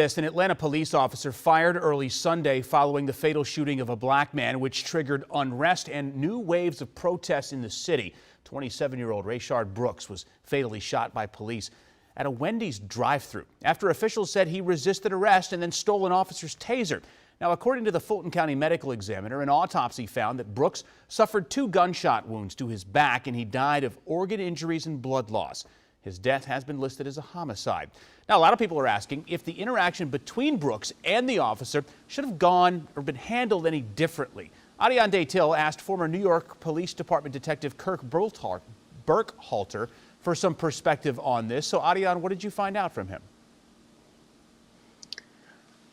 An Atlanta police officer fired early Sunday following the fatal shooting of a black man, which triggered unrest and new waves of protests in the city. 27-year-old Rayshard Brooks was fatally shot by police at a Wendy's drive-thru after officials said he resisted arrest and then stole an officer's taser. Now, according to the Fulton County Medical Examiner, an autopsy found that Brooks suffered 2 gunshot wounds to his back and he died of organ injuries and blood loss. His death has been listed as a homicide. Now, a lot of people are asking if the interaction between Brooks and the officer should have gone or been handled any differently. Adion Daytil asked former New York Police Department Detective Kirk Burkhalter for some perspective on this. So, Adion, what did you find out from him?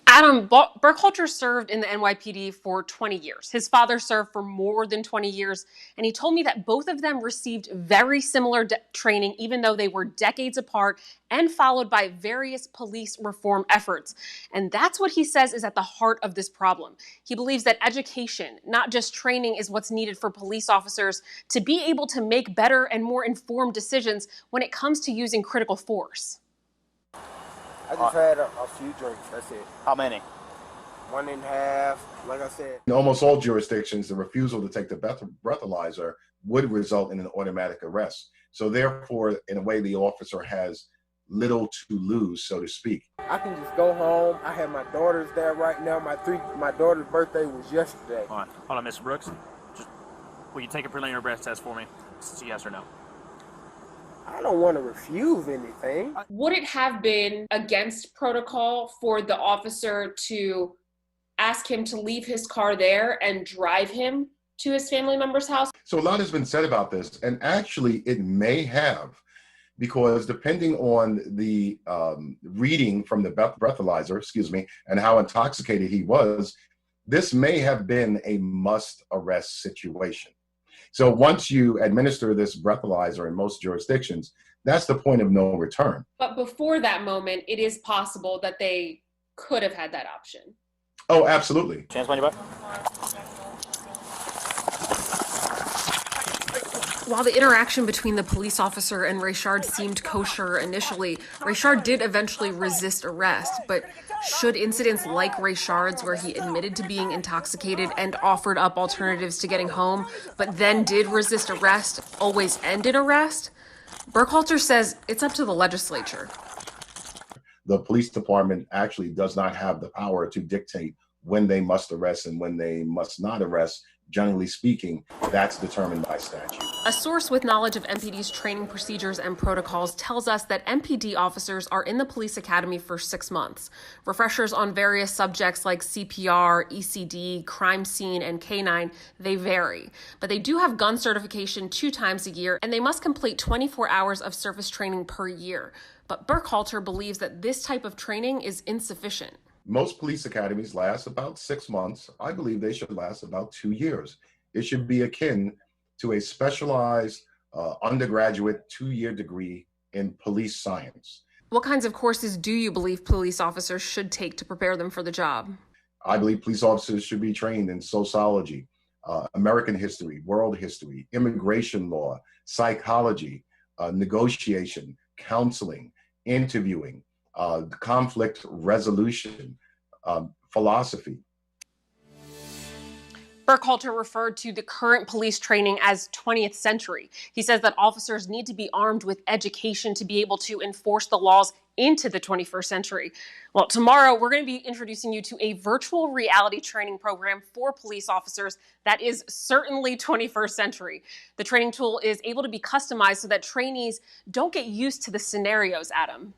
Adam, Burkhalter served in the NYPD for 20 years. His father served for more than 20 years, and he told me that both of them received very similar training, even though they were decades apart and followed by various police reform efforts. And that's what he says is at the heart of this problem. He believes that education, not just training, is what's needed for police officers to be able to make better and more informed decisions when it comes to using critical force. I just had a few drinks, that's it. How many? 1.5, like I said. In almost all jurisdictions, the refusal to take the breathalyzer would result in an automatic arrest. So therefore, in a way, the officer has little to lose, so to speak. I can just go home. I have my daughters there right now. My daughter's birthday was yesterday. Hold on, Mr. Brooks. Will you take a preliminary breath test for me? It's yes or no. I don't want to refuse anything. Would it have been against protocol for the officer to ask him to leave his car there and drive him to his family member's house? So a lot has been said about this, and actually it may have, because depending on the reading from the breathalyzer, and how intoxicated he was, this may have been a must arrest situation. So once you administer this breathalyzer in most jurisdictions, that's the point of no return. But before that moment, it is possible that they could have had that option. Oh, absolutely. Chance on your butt. While the interaction between the police officer and Rayshard seemed kosher initially, Rayshard did eventually resist arrest. But should incidents like Rayshard's, where he admitted to being intoxicated and offered up alternatives to getting home, but then did resist arrest, always end in arrest? Burkhalter says it's up to the legislature. The police department actually does not have the power to dictate when they must arrest and when they must not arrest. Generally speaking, that's determined by statute. A source with knowledge of MPD's training procedures and protocols tells us that MPD officers are in the police academy for 6 months. Refreshers on various subjects like CPR, ECD, crime scene, and K9, they vary. But they do have gun certification 2 times a year, and they must complete 24 hours of service training per year. But Burkhalter believes that this type of training is insufficient. Most police academies last about 6 months. I believe they should last about 2 years. It should be akin to a specialized undergraduate 2-year degree in police science. What kinds of courses do you believe police officers should take to prepare them for the job? I believe police officers should be trained in sociology, American history, world history, immigration law, psychology, negotiation, counseling, interviewing, conflict resolution, philosophy. Burkhalter referred to the current police training as 20th century. He says that officers need to be armed with education to be able to enforce the laws into the 21st century. Well, tomorrow we're going to be introducing you to a virtual reality training program for police officers that is certainly 21st century. The training tool is able to be customized so that trainees don't get used to the scenarios, Adam.